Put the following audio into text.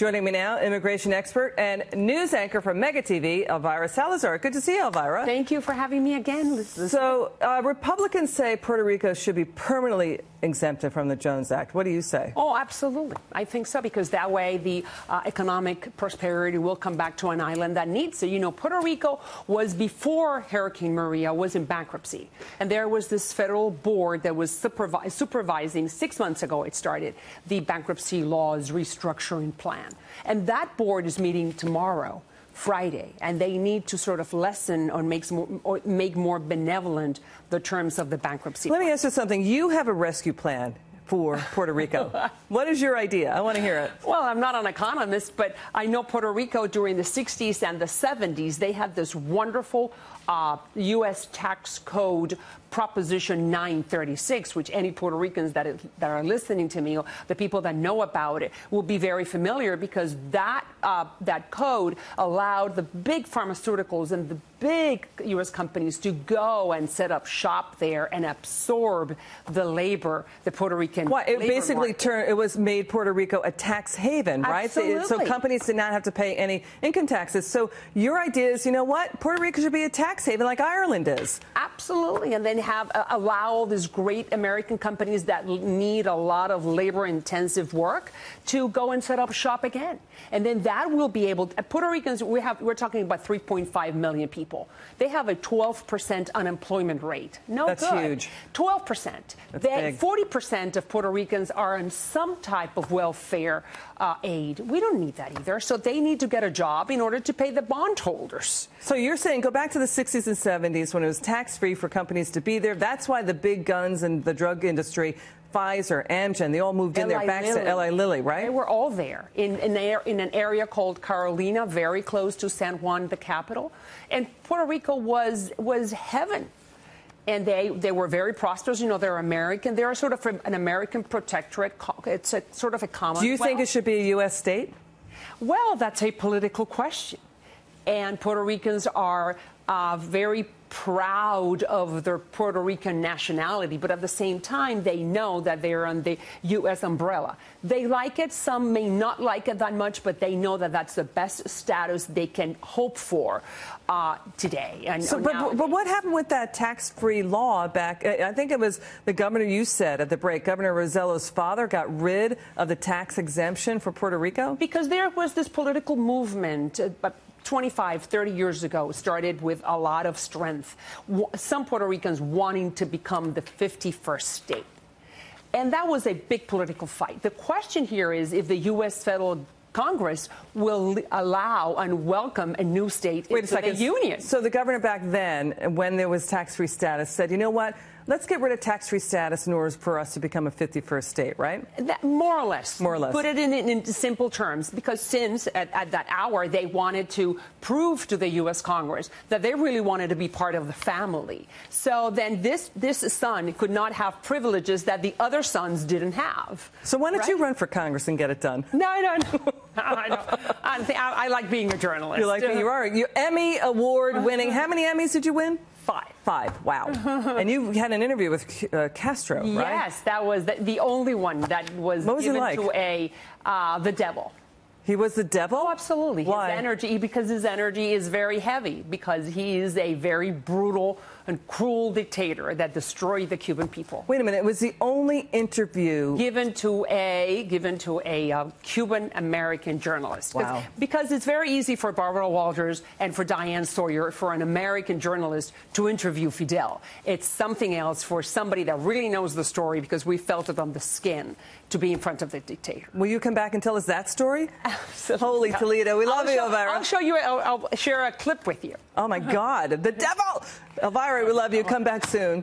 Joining me now, immigration expert and news anchor from Mega TV, Elvira Salazar. Good to see you, Elvira. Thank you for having me again. So, Republicans say Puerto Rico should be permanently exempted from the Jones Act. What do you say? Oh, absolutely. I think so, because that way the economic prosperity will come back to an island that needs it. You know, Puerto Rico was, before Hurricane Maria, was in bankruptcy. And there was this federal board that was supervising, 6 months ago it started, the bankruptcy laws restructuring plan. And that board is meeting tomorrow, Friday, and they need to sort of lessen or make more benevolent the terms of the bankruptcy plan. Let me ask you something. You have a rescue plan for Puerto Rico. What is your idea? I want to hear it. Well, I'm not an economist, but I know Puerto Rico during the 60s and the 70s, they had this wonderful U.S. tax code, Proposition 936, which any Puerto Ricans that are listening to me, the people that know about it, will be very familiar, because that code allowed the big pharmaceuticals and the big U.S. companies to go and set up shop there and absorb the labor, the Puerto Rican Well, it labor basically made Puerto Rico a tax haven, right? Absolutely. So companies did not have to pay any income taxes. So your idea is, you know what? Puerto Rico should be a tax haven like Ireland is. Absolutely. And then allow all these great American companies that need a lot of labor-intensive work to go and set up shop again. And then that will be able to, Puerto Ricans, we're talking about 3.5 million people. They have a 12% unemployment rate. That's huge. 12%. That's big. 40% of Puerto Ricans are on some type of welfare aid. We don't need that either. So they need to get a job in order to pay the bondholders. So you're saying go back to the 60s and 70s when it was tax-free for companies to be there. That's why the big guns and the drug industry, Pfizer, Amgen, they all moved in there back to Eli Lilly, right? They were all there in an area called Carolina, very close to San Juan, the capital. And Puerto Rico was heaven. And they were very prosperous. You know, they're American. They're sort of an American protectorate. It's a sort of a commonwealth. Do you think it should be a U.S. state? Well, that's a political question. And Puerto Ricans are very proud of their Puerto Rican nationality, but at the same time, they know that they're on the U.S. umbrella. They like it. Some may not like it that much, but they know that that's the best status they can hope for today. And so, but what happened with that tax-free law back? I think it was the governor, you said at the break, Governor Rosello's father got rid of the tax exemption for Puerto Rico? Because there was this political movement, 25, 30 years ago, started with a lot of strength. Some Puerto Ricans wanting to become the 51st state. And that was a big political fight. The question here is if the U.S. federal Congress will allow and welcome a new state into the union. So the governor back then, when there was tax-free status, said, you know what? Let's get rid of tax-free status in order for us to become a 51st state, right? More or less. More or less. Put it in simple terms, because since at that hour they wanted to prove to the U.S. Congress that they really wanted to be part of the family. So then this son could not have privileges that the other sons didn't have. So why don't you run for Congress and get it done? No. I like being a journalist. You like being, you are. You Emmy award winning. How many Emmys did you win? 5. Wow. And you had an interview with Castro, right? Yes, that was the only one that was given to the devil. He was the devil? Oh, absolutely. Why? Because his energy is very heavy, because he is a very brutal and cruel dictator that destroyed the Cuban people. Wait a minute. It was the only interview given to a Cuban-American journalist. Wow. Because it's very easy for Barbara Walters and for Diane Sawyer, for an American journalist, to interview Fidel. It's something else for somebody that really knows the story, because we felt it on the skin, to be in front of the dictator. Will you come back and tell us that story? Absolutely. Holy Toledo. We love you, Elvira. I'll show you. I'll share a clip with you. Oh, my God. The devil! Elvira, we love you. Come back soon.